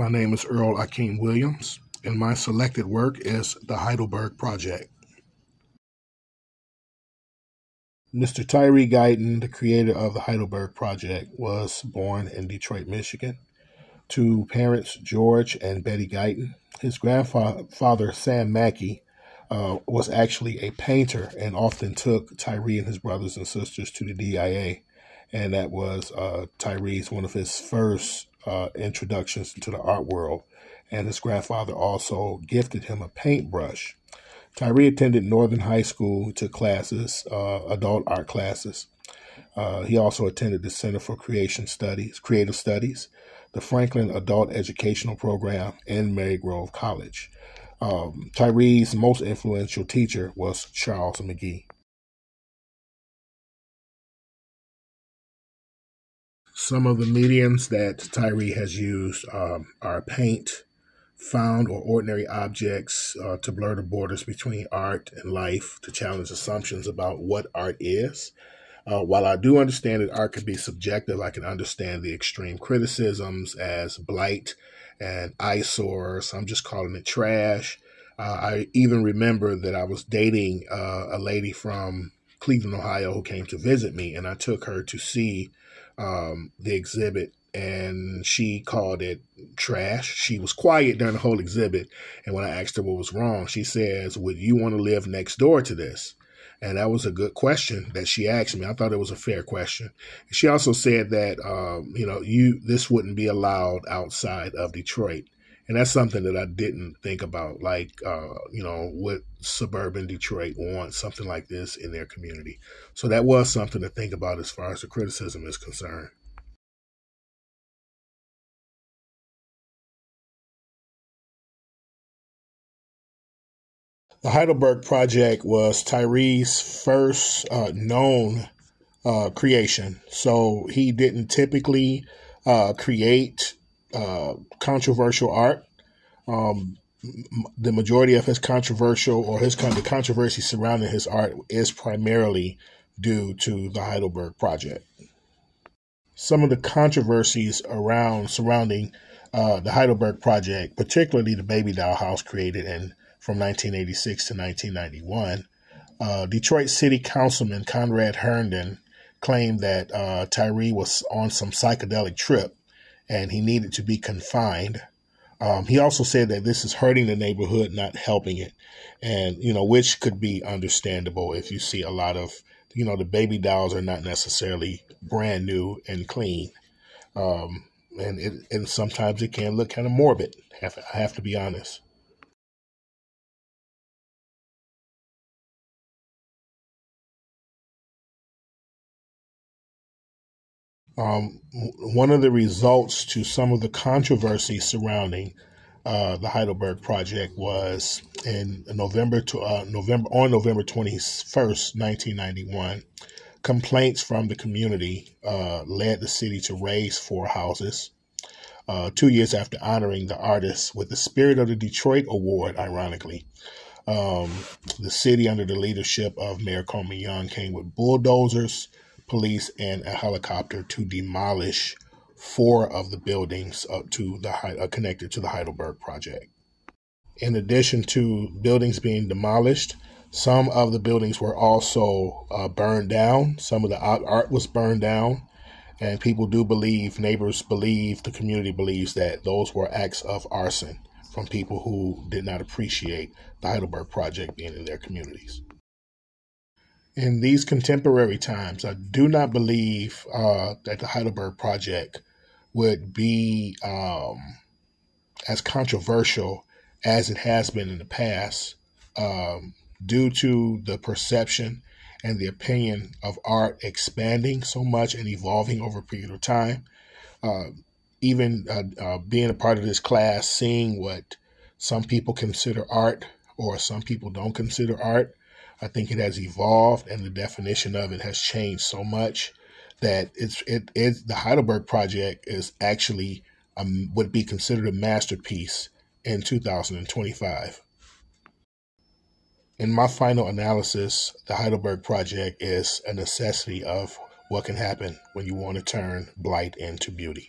My name is Earl Akeem Williams, and my selected work is the Heidelberg Project. Mr. Tyree Guyton, the creator of the Heidelberg Project, was born in Detroit, Michigan, to parents George and Betty Guyton. His grandfather, Sam Mackey, was actually a painter and often took Tyree and his brothers and sisters to the DIA. And that was Tyree's one of his first introductions into the art world. And his grandfather also gifted him a paintbrush. Tyree attended Northern High School, took classes, adult art classes. He also attended the Center for Creative Studies, the Franklin Adult Educational Program, and Marygrove College. Tyree's most influential teacher was Charles McGee. Some of the mediums that Tyree has used are paint, found or ordinary objects to blur the borders between art and life, to challenge assumptions about what art is. While I do understand that art can be subjective, I can understand the extreme criticisms as blight and eyesores. I'm just calling it trash. I even remember that I was dating a lady from Cleveland, Ohio, who came to visit me, and I took her to see the exhibit, and she called it trash. She was quiet during the whole exhibit, and when I asked her what was wrong, she says, "Would you want to live next door to this?" And that was a good question that she asked me. I thought it was a fair question. She also said that this wouldn't be allowed outside of Detroit. And that's something that I didn't think about, would suburban Detroit want something like this in their community? So that was something to think about as far as the criticism is concerned. The Heidelberg Project was Tyree's first known creation. So he didn't typically create controversial art. The majority of his the controversy surrounding his art is primarily due to the Heidelberg Project. Some of the controversies surrounding the Heidelberg Project, particularly the baby doll house created from 1986 to 1991, Detroit City Councilman Conrad Herndon claimed that Tyree was on some psychedelic trip and he needed to be confined. He also said that this is hurting the neighborhood, not helping it, and which could be understandable if you see a lot of the baby dolls are not necessarily brand new and clean, and sometimes it can look kind of morbid. I have to be honest. One of the results to some of the controversy surrounding the Heidelberg Project was in November 21st, 1991, complaints from the community led the city to raise 4 houses. 2 years after honoring the artists with the Spirit of the Detroit Award, ironically, the city, under the leadership of Mayor Coleman Young, came with bulldozers, police, and a helicopter to demolish 4 of the buildings connected to the Heidelberg Project. In addition to buildings being demolished, some of the buildings were also burned down. Some of the art was burned down, and neighbors believe, the community believes that those were acts of arson from people who did not appreciate the Heidelberg Project being in their communities. In these contemporary times, I do not believe that the Heidelberg Project would be as controversial as it has been in the past, due to the perception and the opinion of art expanding so much and evolving over a period of time. Even being a part of this class, seeing what some people consider art or some people don't consider art, I think it has evolved, and the definition of it has changed so much that the Heidelberg Project is actually would be considered a masterpiece in 2025. In my final analysis, the Heidelberg Project is a necessity of what can happen when you want to turn blight into beauty.